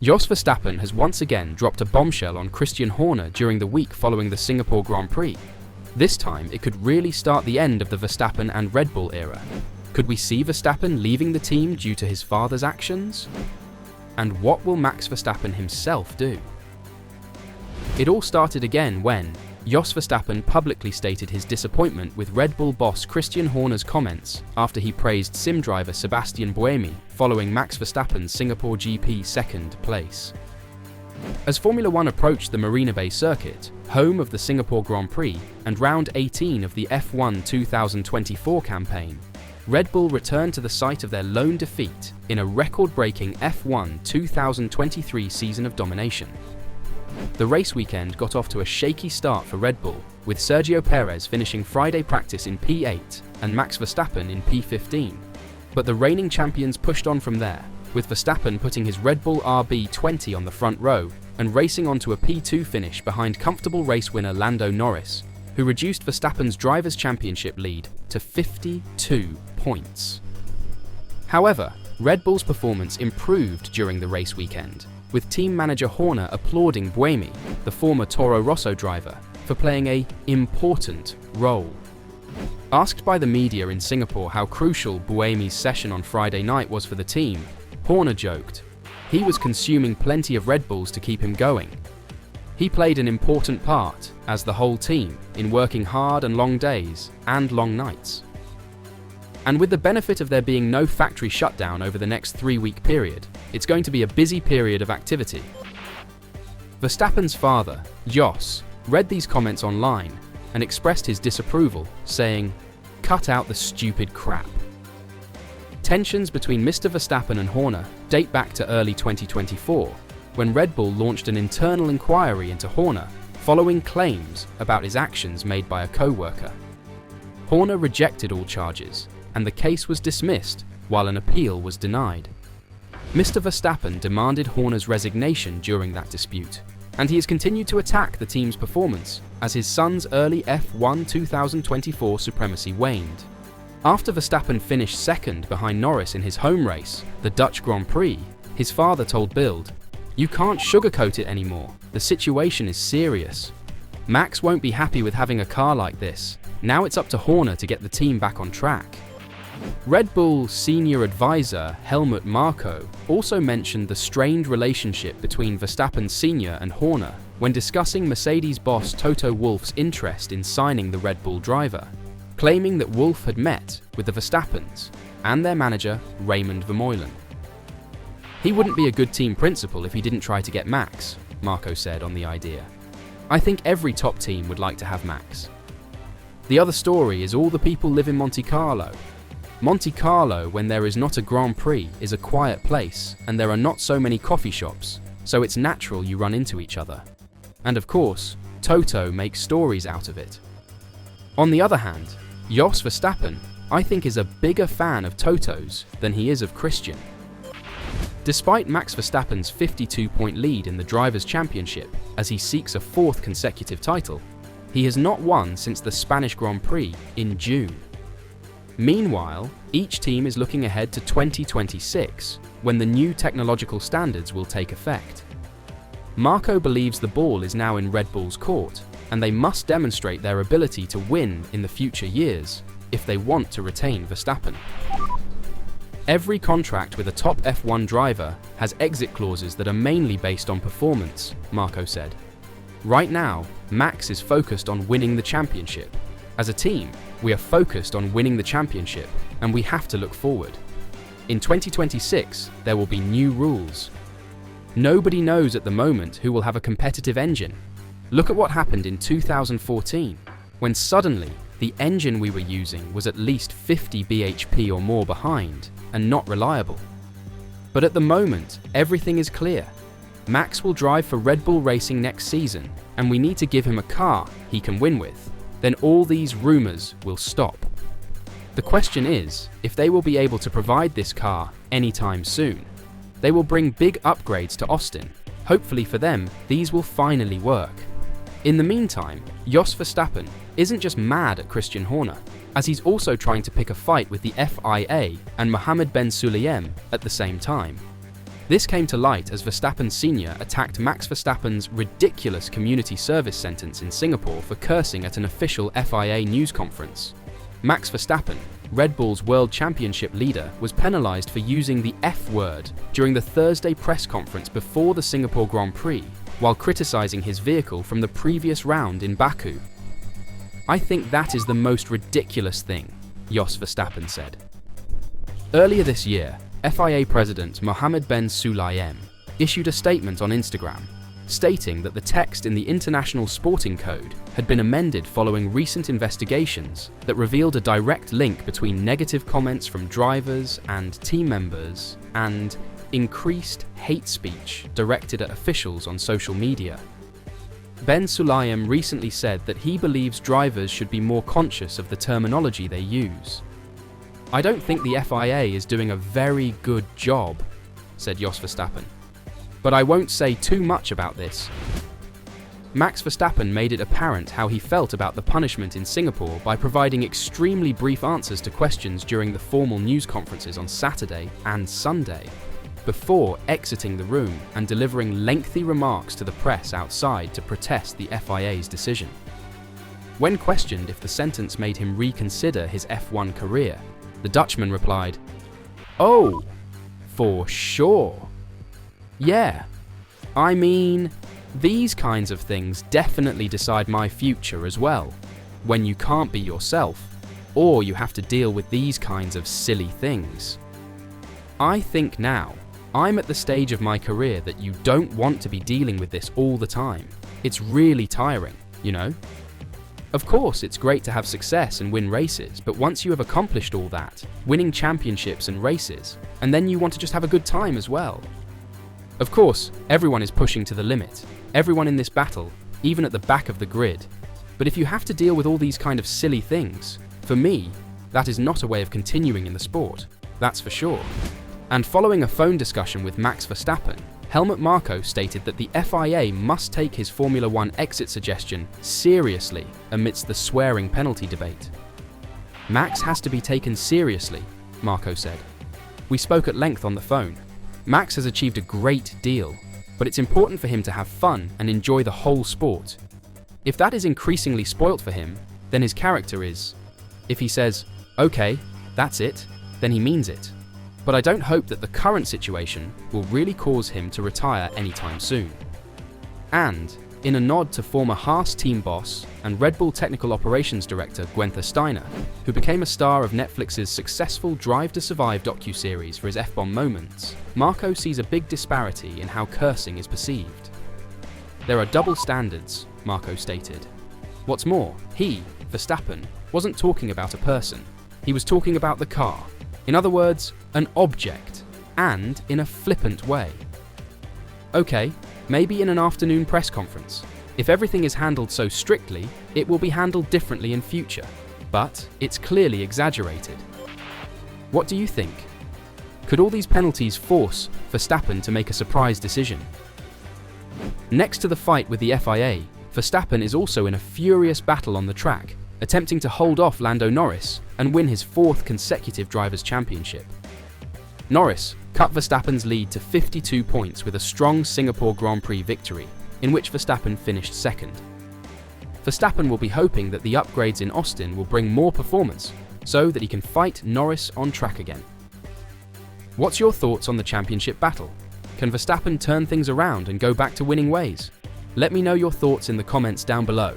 Jos Verstappen has once again dropped a bombshell on Christian Horner during the week following the Singapore Grand Prix. This time, it could really start the end of the Verstappen and Red Bull era. Could we see Verstappen leaving the team due to his father's actions? And what will Max Verstappen himself do? It all started again when Jos Verstappen publicly stated his disappointment with Red Bull boss Christian Horner's comments after he praised sim driver Sebastian Buemi following Max Verstappen's Singapore GP second place. As Formula One approached the Marina Bay circuit, home of the Singapore Grand Prix and round 18 of the F1 2024 campaign, Red Bull returned to the site of their lone defeat in a record-breaking F1 2023 season of domination. The race weekend got off to a shaky start for Red Bull, with Sergio Perez finishing Friday practice in P8 and Max Verstappen in P15. But the reigning champions pushed on from there, with Verstappen putting his Red Bull RB20 on the front row and racing onto a P2 finish behind comfortable race winner Lando Norris, who reduced Verstappen's Drivers' Championship lead to 52 points. However, Red Bull's performance improved during the race weekend, with team manager Horner applauding Buemi, the former Toro Rosso driver, for playing an important role. Asked by the media in Singapore how crucial Buemi's session on Friday night was for the team, Horner joked, "He was consuming plenty of Red Bulls to keep him going. He played an important part, as the whole team, in working hard and long days and long nights." And with the benefit of there being no factory shutdown over the next 3-week period, it's going to be a busy period of activity. Verstappen's father, Jos, read these comments online and expressed his disapproval, saying, "Cut out the stupid crap." Tensions between Mr. Verstappen and Horner date back to early 2024, when Red Bull launched an internal inquiry into Horner following claims about his actions made by a co-worker. Horner rejected all charges, and the case was dismissed while an appeal was denied. Mr. Verstappen demanded Horner's resignation during that dispute, and he has continued to attack the team's performance as his son's early F1 2024 supremacy waned. After Verstappen finished second behind Norris in his home race, the Dutch Grand Prix, his father told Bild, "You can't sugarcoat it anymore. The situation is serious. Max won't be happy with having a car like this. Now it's up to Horner to get the team back on track." Red Bull senior advisor Helmut Marko also mentioned the strained relationship between Verstappen Sr. and Horner when discussing Mercedes boss Toto Wolff's interest in signing the Red Bull driver, claiming that Wolff had met with the Verstappens and their manager Raymond Vermeulen. "He wouldn't be a good team principal if he didn't try to get Max," Marko said on the idea. "I think every top team would like to have Max. The other story is all the people live in Monte Carlo. Monte Carlo, when there is not a Grand Prix, is a quiet place and there are not so many coffee shops, so it's natural you run into each other. And of course, Toto makes stories out of it." On the other hand, Jos Verstappen, I think, is a bigger fan of Toto's than he is of Christian. Despite Max Verstappen's 52-point lead in the Drivers' Championship as he seeks a 4th consecutive title, he has not won since the Spanish Grand Prix in June. Meanwhile, each team is looking ahead to 2026, when the new technological standards will take effect. Marko believes the ball is now in Red Bull's court, and they must demonstrate their ability to win in the future years if they want to retain Verstappen. Every contract with a top F1 driver has exit clauses that are mainly based on performance, Marko said. Right now, Max is focused on winning the championship. As a team, we are focused on winning the championship, and we have to look forward. In 2026, there will be new rules. Nobody knows at the moment who will have a competitive engine. Look at what happened in 2014, when suddenly the engine we were using was at least 50 bhp or more behind and not reliable. But at the moment, everything is clear. Max will drive for Red Bull Racing next season, and we need to give him a car he can win with. Then all these rumours will stop. The question is if they will be able to provide this car anytime soon. They will bring big upgrades to Austin. Hopefully for them, these will finally work. In the meantime, Jos Verstappen isn't just mad at Christian Horner, as he's also trying to pick a fight with the FIA and Mohammed Ben Sulayem at the same time. This came to light as Verstappen Sr. attacked Max Verstappen's ridiculous community service sentence in Singapore for cursing at an official FIA news conference. Max Verstappen, Red Bull's World Championship leader, was penalised for using the F word during the Thursday press conference before the Singapore Grand Prix, while criticising his vehicle from the previous round in Baku. "I think that is the most ridiculous thing," Jos Verstappen said. Earlier this year, FIA President Mohammed Ben Sulayem issued a statement on Instagram, stating that the text in the International Sporting Code had been amended following recent investigations that revealed a direct link between negative comments from drivers and team members and increased hate speech directed at officials on social media. Ben Sulayem recently said that he believes drivers should be more conscious of the terminology they use. "I don't think the FIA is doing a very good job," said Jos Verstappen. "But I won't say too much about this." Max Verstappen made it apparent how he felt about the punishment in Singapore by providing extremely brief answers to questions during the formal news conferences on Saturday and Sunday, before exiting the room and delivering lengthy remarks to the press outside to protest the FIA's decision. When questioned if the sentence made him reconsider his F1 career, the Dutchman replied, "Oh, for sure. Yeah, I mean, these kinds of things definitely decide my future as well. When you can't be yourself, or you have to deal with these kinds of silly things. I think now, I'm at the stage of my career that you don't want to be dealing with this all the time. It's really tiring, you know? Of course, it's great to have success and win races, but once you have accomplished all that, winning championships and races, and then you want to just have a good time as well. Of course, everyone is pushing to the limit, everyone in this battle, even at the back of the grid. But if you have to deal with all these kind of silly things, for me, that is not a way of continuing in the sport, that's for sure." And following a phone discussion with Max Verstappen, Helmut Marko stated that the FIA must take his Formula One exit suggestion seriously amidst the swearing penalty debate. "Max has to be taken seriously," Marko said. "We spoke at length on the phone. Max has achieved a great deal, but it's important for him to have fun and enjoy the whole sport. If that is increasingly spoilt for him, then his character is. If he says, okay, that's it, then he means it. But I don't hope that the current situation will really cause him to retire anytime soon." And, in a nod to former Haas team boss and Red Bull technical operations director Guenther Steiner, who became a star of Netflix's successful Drive to Survive docuseries for his F-bomb moments, Marko sees a big disparity in how cursing is perceived. "There are double standards," Marko stated. What's more, he, Verstappen, wasn't talking about a person. He was talking about the car. In other words, an object, and in a flippant way. Okay, maybe in an afternoon press conference. If everything is handled so strictly, it will be handled differently in future. But it's clearly exaggerated. What do you think? Could all these penalties force Verstappen to make a surprise decision? Next to the fight with the FIA, Verstappen is also in a furious battle on the track, attempting to hold off Lando Norris and win his 4th consecutive Drivers' Championship. Norris cut Verstappen's lead to 52 points with a strong Singapore Grand Prix victory, in which Verstappen finished 2nd. Verstappen will be hoping that the upgrades in Austin will bring more performance, so that he can fight Norris on track again. What's your thoughts on the championship battle? Can Verstappen turn things around and go back to winning ways? Let me know your thoughts in the comments down below.